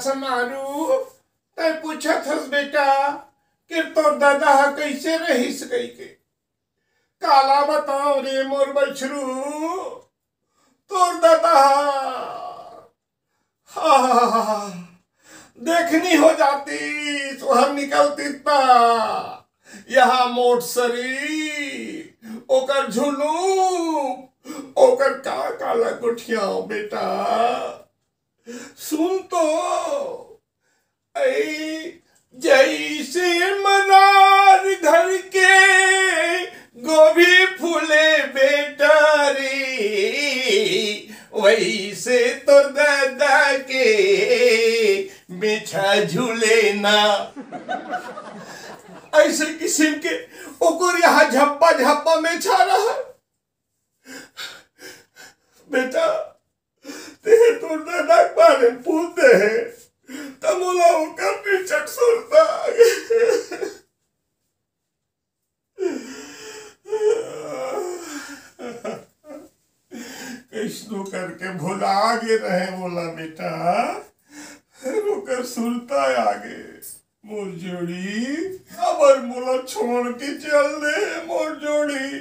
समारू तय पूछत हस बेटा कि तोर दादा कैसे रहीस गई के काला बताओ रे मोर बछरू तोर दादा देखनी हो जाती सुहर निकलती ता यहाँ मोट शरीर ओकर झुलू ओकर का काला गुठिया बेटा सुन तो जैसे मनार घर के गोभी फूले बेटा रे वैसे तो दादा के बिछा झूले ना ऐसे किस्म के ओकर यहाँ झप्पा झप्पा में छा रहा बेटा ते तो दादा बारे पूछते हैं तमुला होकर पीछे सुनता कृष्ण करके भुला आगे रहे बोला बेटा रुकर सुनता आगे मोर जोड़ी अब मोला छोड़ के चल दे मोर जोड़ी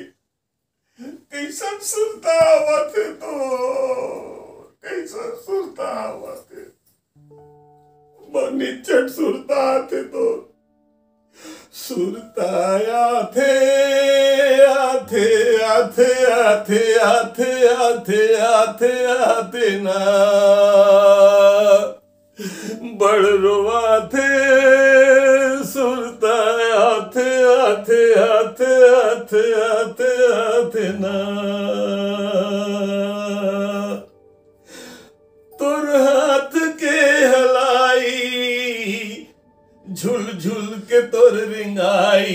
कैसा सुनता आवत है तो कैसा सुनता आवत है निचट सुरता आते तो सुरता आते आते आते आते आते आते आते आते ना बड़ रोवाते सुरता आते आते आते आते आते आते ना तोर हाथ के झुल झुल के तोर रिंगाई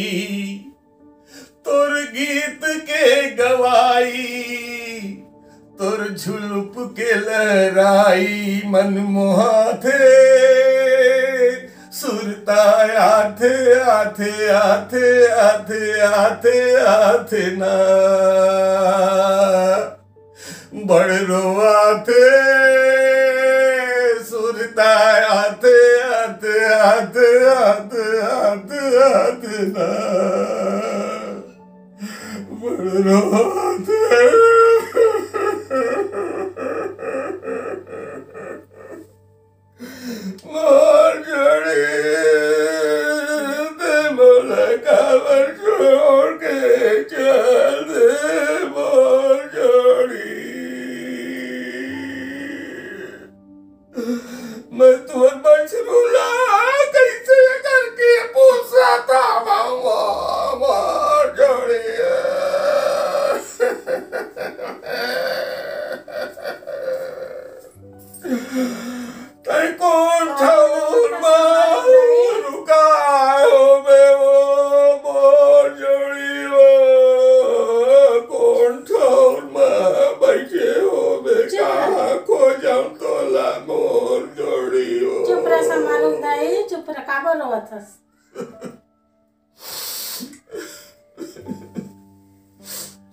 तोर गीत के गवाई तोर झुलुप के लहराई मन मोहा थे सुरता आथे आथे आथे आथे आथे आथे ना बड़ रोआ थे सुरता आते आते आते आते आते आते ना बड़ रोते मोर जोड़ी दे मोला काबर छोड़ के चल दे मोर जोड़ी मैं तुम्हारे बछरूला कैसे करके पूछा था मार जोड़ी तय कौन था रुका हो बे वो मोर जोड़ी वो कौन था बैठे हो बे कहाँ खो जाऊं तो ला मोर जोड़ी हो चुप रह समारू दाई चुप रह काबर रोवत हस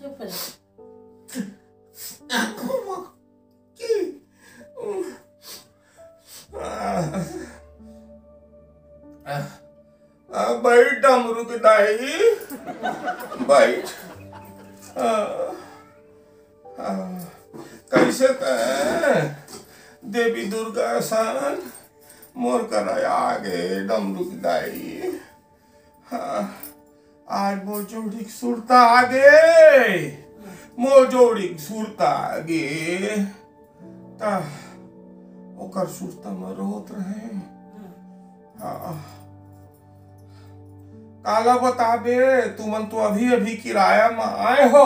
चुप रह बैठ डमरू की दाई बैठ कैसे देवी दुर्गा सान मोर कराया आगे डमरू की दाई आज मोर जोड़ी सुरता आगे मोर जोड़ी सुरता आगे ता ओकर सुरता में रोत रहे काला बताबे तुमन तो अभी अभी किराया में आए हो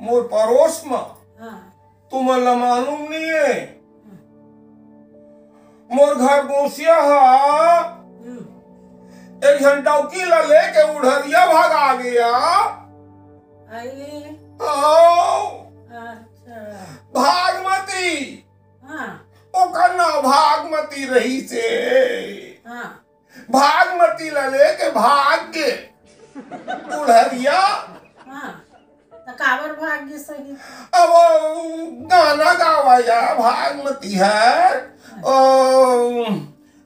मोर पड़ोस में तुमन ला मालूम नहीं है मोर घर गोसिया एक घंटौकी ला लेके उड़हरिया भागा गया भागमती ओकर ना भागमती रही से भागमती ला लेके भाग के उड़हरिया काबर भाग्य सही अब गाना गावाया भागमती है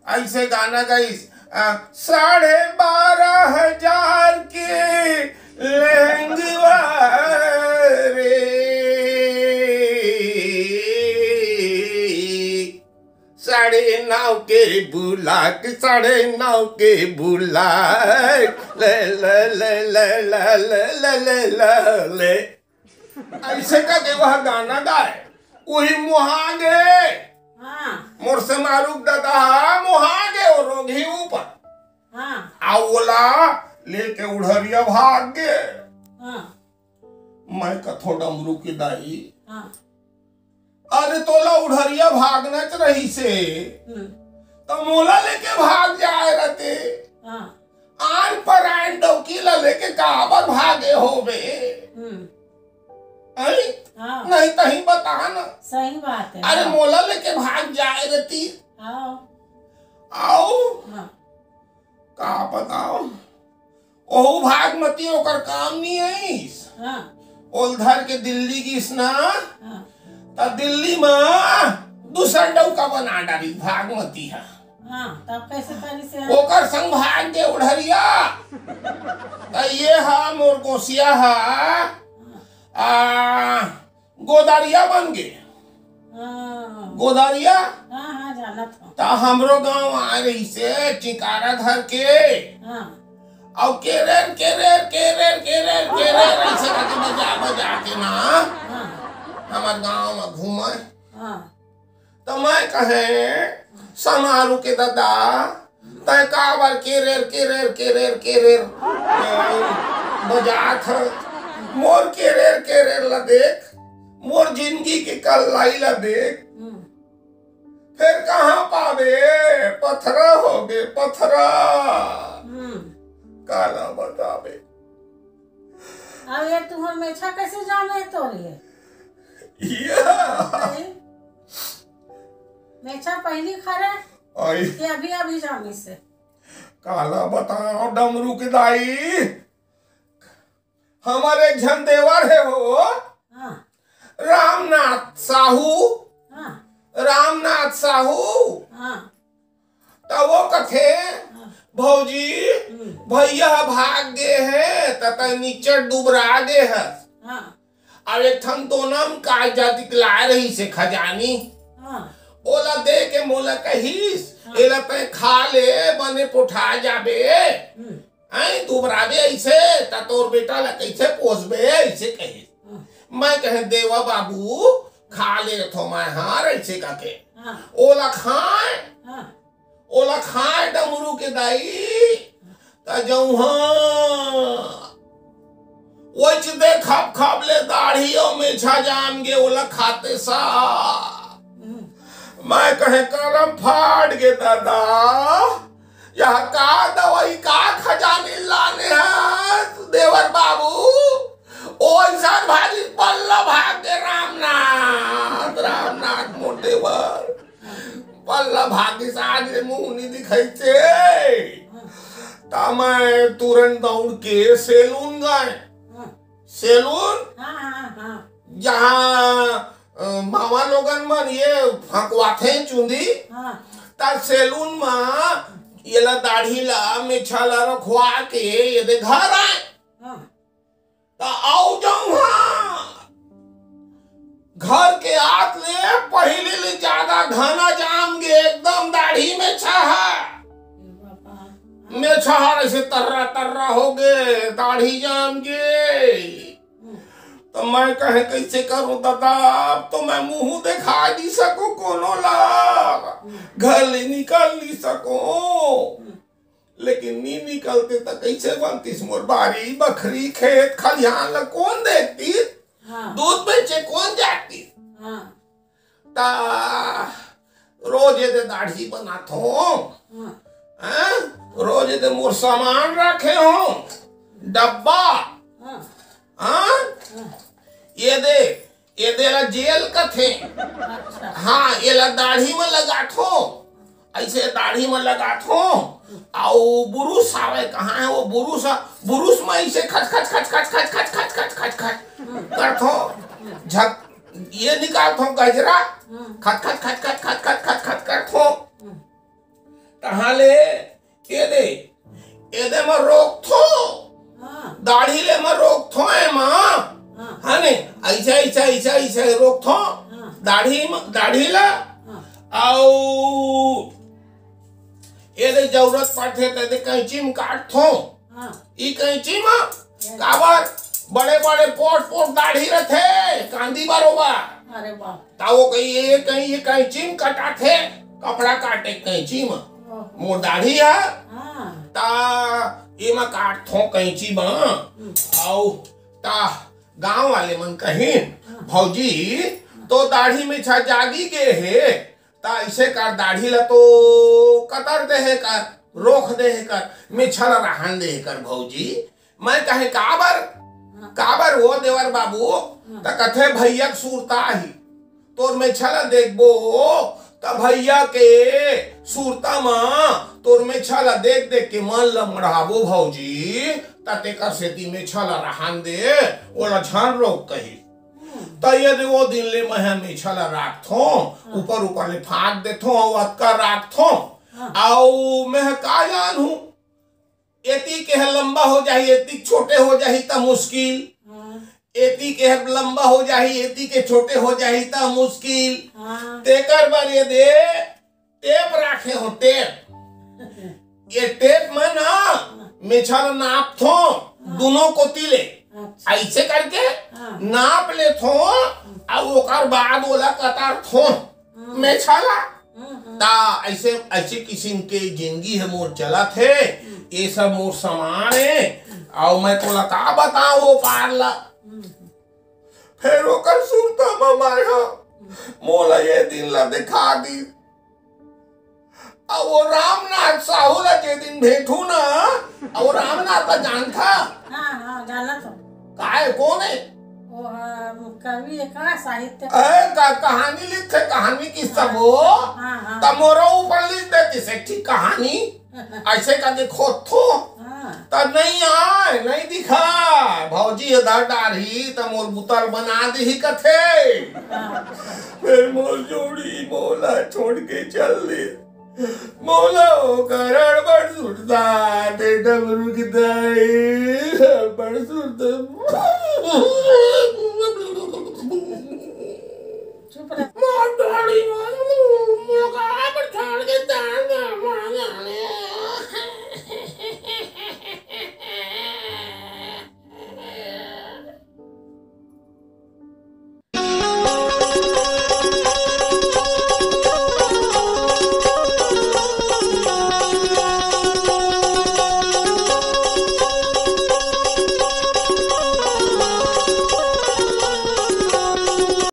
ऐसे गाना गाइस 12,500 के लहंगवा रे 9.5 के बुलाक 9.5 के बुलाक ले ले ले ले ले ले ले ले ले ऐसे का के वह गाना गाए वही मुहागे हाँ मोर से मारूक दादा मुहागे और रोगी ऊपर हाँ आवला लेके उड़हरिया भाग गए हाँ मैं कथो डमरू की दाई हाँ अरे तोला उड़हरिया भागना च रही से तो मोला लेके भाग जाए रहते हाँ आन पर आन डौकी ला लेके काबर भागे होबे आई हाँ नहीं तही बता ना सही बात है अरे मोला लेके भाग जाए रहती आओ आओ हाँ का बताओ ओहु भागमती ओकर काम नहीं आईस हाँ ओलधर के दिल्ली की स्ना हाँ त दिल्ली में दूसर डौका बना डाली भागमती है हाँ तब कैसे करी से ओकर संग भाग दे उड़हरिया त ये हा मोर गोसिया हा गोदारिया बन गे हाँ गोदारिया हाँ हाँ जाना था त हमरो गांव आ रही से टिकारा धर के हाँ और केरेर केरेर केरेर केरेर केरेर ऐसे करके बजा बजा के ना हाँ हमार गांव में घूमे हाँ तो मैं कहे समारू के दादा तय काबर केरेर केरेर केरेर केरेर बजात है मोर केरेर केरेर ला देख मोर जिंदगी के कल लाई ला देख फिर कहाँ पावे पथरा हो गए पथरा काला बतावे अब ये तुम्हारे मेछा कैसे जाने तो रे मेछा पहली खरे आई कि अभी अभी जाने से काला बताओ डमरू के दाई हमारे एक झन देवर है वो हाँ रामनाथ साहू हाँ रामनाथ साहू हाँ तो वो कथे भौजी भैया भाग गए हैं तथा नीचे डूबरा गए है हाँ अब एक थन तो नाम कागजा दिखला रही से खजानी हाँ ओला दे के मोला कहीस एला पे खा ले बने पुठा जाबे आई दुबराबे ऐसे ता तोर बेटा ला कैसे पोसबे ऐसे कहे मैं कहे देवा बाबू खा ले थो मैं हार ऐसे काके ओला खाए ओला खाए डमरू के दाई ता जाऊं हाँ वच दे खप खप ले दाढ़ियों में छा जाम गे ओला खाते सा मैं कहे करम फाड़ गे दादा यह का दवाई का खजाने लाने हैं देवर बाबू ओ इंसान भागी पल्ला भाग दे रामनाथ रामनाथ मोटेवर पल्ला भागी साज मुंह नहीं दिखाई थे ता मैं तुरंत दौड़ के सैलून गए सैलून जहाँ मामा लोगन मन ये फंकवाथे चुंदी ता सैलून में ये ला दाढ़ी ला मेछा ला रखवा के ये दे घर आए ता आओ जाऊं घर के आत ले पहले ले ज्यादा घना जाम गे एकदम दाढ़ी में छहा में छहा ऐसे तर्रा तर्रा हो गए दाढ़ी जाम गे तो मैं कहे कैसे करूं दादा अब तो मैं मुंह दिखा नहीं सकूं कोनो ला घर ले निकल नहीं सकूं लेकिन नहीं निकलते तो कैसे बनती मोर बारी बकरी खेत खलिहान ला कौन देखती दूध बेचे कौन जाती ता रोज ये दे दाढ़ी बनाथो रोज ये दे मोर सामान रखे हो डब्बा ये दे ला जेल का थे हाँ ये ला दाढ़ी में लगाथो ऐसे दाढ़ी में लगाथो आओ बुरुस आवे कहाँ है वो बुरुस में ऐसे खच खच खच खच खच खच खच खच खच खच करथो झक ये निकालथो गजरा खच खच खच खच खच खच खच खच करथो कहाँ ले ये दे मैं रोक थो हाँ दाढ़ी ले मैं रोक थो है माँ हाँ ने ऐसा ऐसा ऐसा ऐसा रोक थो दाढ़ी ला आओ ये दे जरूरत पड़ते ते दे कैंची में काट थो ई कैंची में काबर बड़े बड़े पोट दाढ़ी रथे कांदी बरोबर अरे वाह ताओ कहीं ये कैंची में कटा थे कपड़ा काटे कैंची में मोर दाढ़ी है ता ये मैं काट थो कैंची में आओ ता गांव वाले मन कहीं भौजी तो दाढ़ी में छा जागी के है ता ऐसे कर दाढ़ी ला तो कतर दे है कर रोक दे है कर मैं छल रहन दे है कर भौजी मैं कहे काबर वो देवर बाबू ता कथे भैया सूरता ही तोर में छल देखबो ता भैया के सूरता मां तोर में छल देख देख के मन ल मढ़ाबो भौजी ता तेकर सेती में छल रहन दे ओला झन रोक कही तो यदि वो दिन ले मह में छला राखथो ऊपर ले फाक देथो और अतका राखथो आओ मैं का जानू एती के लंबा हो जाही एती छोटे हो जाही ता मुश्किल एती के लंबा हो जाही एती के छोटे हो जाही ता मुश्किल तेकर बारे दे टेप राखे हो टेप ये टेप में ना मेछल नाप थो दोनों को तिले ऐसे करके नाप ले थो और ओकर बाद ओला कतार थो मेछला ता ऐसे ऐसे किस्म के जिंदगी है मोर चला थे ये सब मोर सामान है और मैं तोला का बताऊं वो पार ला फिर ओकर सुरता माया मोला ये दिन ला दिखा दी और वो रामनाथ साहू ला के दिन भेंटू ना और रामनाथ का जान था हाँ जाना तो काय कौन है वो कवि का साहित्य कहानी लिखे कहानी की सब हो तमोरो ऊपर लिख देती से ठीक कहानी ऐसे करके खोद थो तब नहीं आए नहीं दिखा भौजी इधर डारी तमोर बुतल बना दी ही कथे फिर मोर जोड़ी मोला छोड़ के चल दे मोला करण बड़ सुटता ते डबरू की दाई बड़ सुटता चुप रह मोर डाली